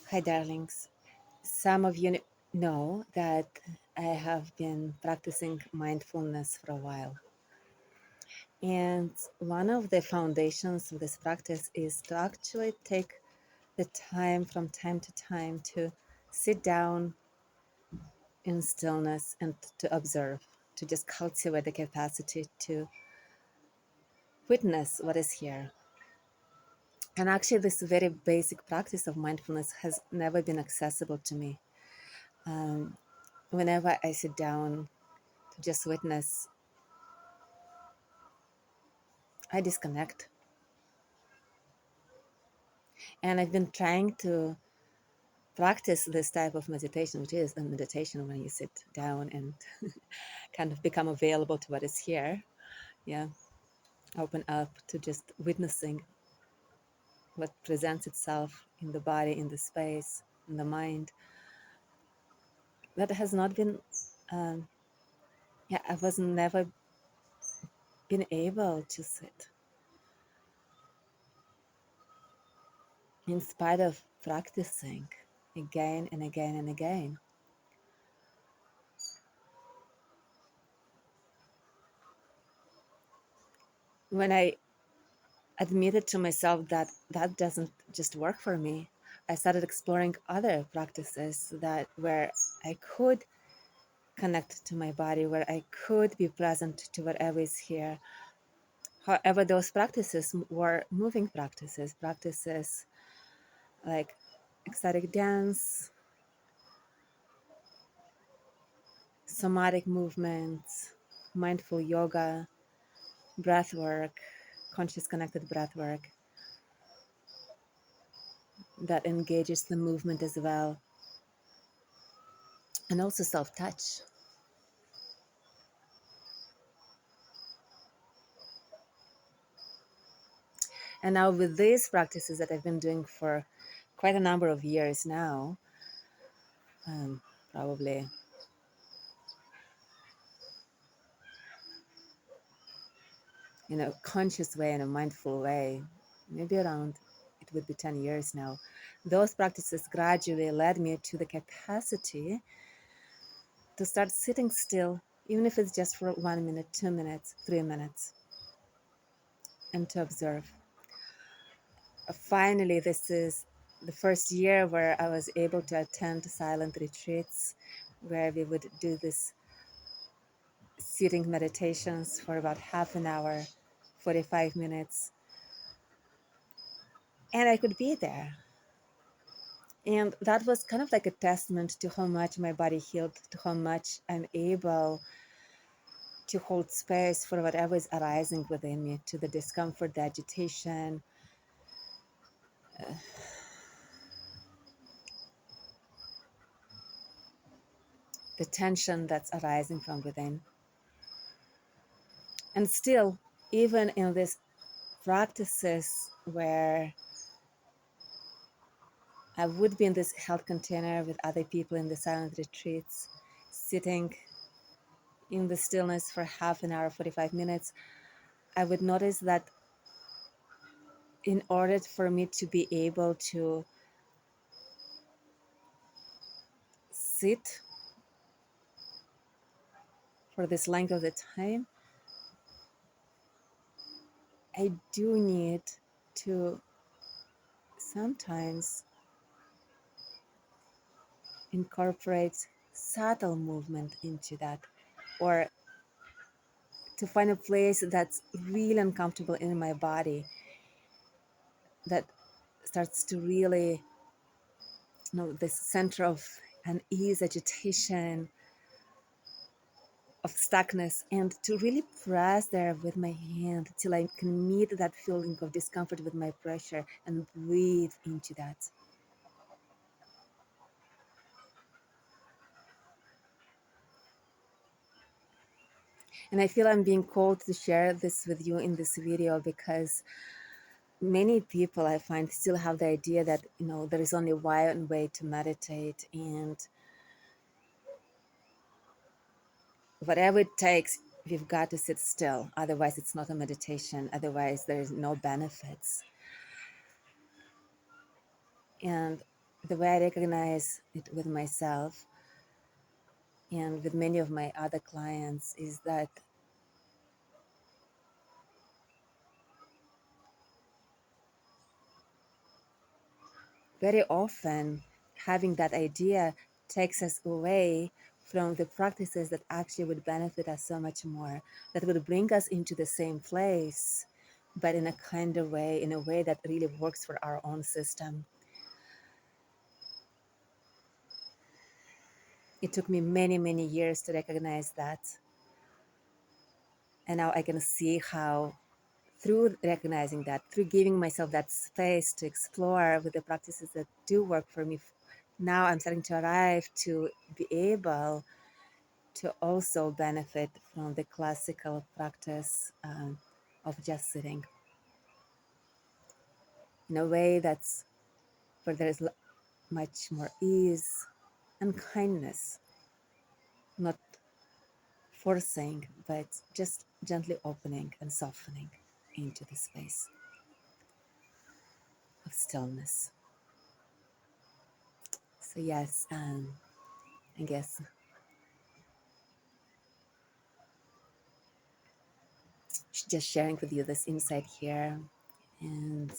Hi, darlings. Some of you know that I have been practicing mindfulness for a while. And one of the foundations of this practice is to actually take the time from time to time to sit down in stillness and to observe, to just cultivate the capacity to witness what is here. And actually, this very basic practice of mindfulness has never been accessible to me. Whenever I sit down to just witness, I disconnect. And I've been trying to practice this type of meditation, which is a meditation when you sit down and kind of become available to what is here. Yeah, open up to just witnessing what presents itself in the body, in the space, in the mind. That has not been, I was never been able to sit in spite of practicing again and again and again. When I admitted to myself that that doesn't just work for me, I started exploring other practices that where I could connect to my body, where I could be present to whatever is here. However, those practices were moving practices, practices like ecstatic dance, somatic movements, mindful yoga, breath work, conscious connected breath work that engages the movement as well, and also self-touch. And now with these practices that I've been doing for quite a number of years now, probably in a conscious way, in a mindful way, maybe around, it would be 10 years now, those practices gradually led me to the capacity to start sitting still, even if it's just for 1 minute, 2 minutes, 3 minutes, and to observe. Finally, this is the first year where I was able to attend silent retreats where we would do this sitting meditations for about half an hour, 45 minutes, and I could be there. And that was kind of like a testament to how much my body healed, to how much I'm able to hold space for whatever is arising within me, to the discomfort, the agitation, the tension that's arising from within. And still, even in these practices where I would be in this health container with other people in the silent retreats, sitting in the stillness for half an hour, 45 minutes, I would notice that in order for me to be able to sit for this length of the time, I do need to sometimes incorporate subtle movement into that, or to find a place that's really uncomfortable in my body, that starts to really, this center of unease, agitation, of stuckness, and to really press there with my hand till I can meet that feeling of discomfort with my pressure and breathe into that. And I feel I'm being called to share this with you in this video because many people I find still have the idea that, there is only one way to meditate, and whatever it takes, you've got to sit still. Otherwise, it's not a meditation. Otherwise, there is no benefits. And the way I recognize it with myself and with many of my other clients is that very often having that idea takes us away from the practices that actually would benefit us so much more, that would bring us into the same place, but in a kind of way, in a way that really works for our own system. It took me many, many years to recognize that. And now I can see how, through recognizing that, through giving myself that space to explore with the practices that do work for me, now I'm starting to arrive to be able to also benefit from the classical practice of just sitting in a way that's where there's much more ease and kindness, not forcing, but just gently opening and softening into the space of stillness. So, yes, I guess just sharing with you this insight here. And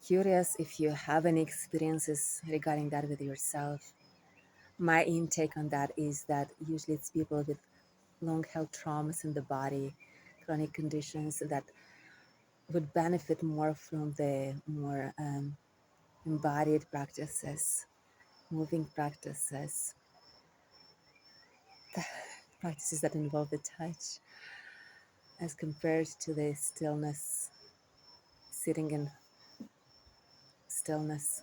curious if you have any experiences regarding that with yourself. My intake on that is that usually it's people with long held traumas in the body, chronic conditions that would benefit more from the more embodied practices, moving practices, practices that involve the touch, as compared to the stillness, sitting in stillness.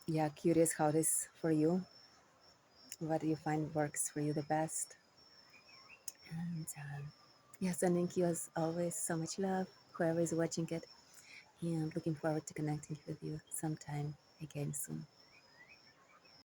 Yeah, curious how it is for you. What do you find works for you the best? And yeah, sending you as always so much love, whoever is watching it, and looking forward to connecting with you sometime again soon.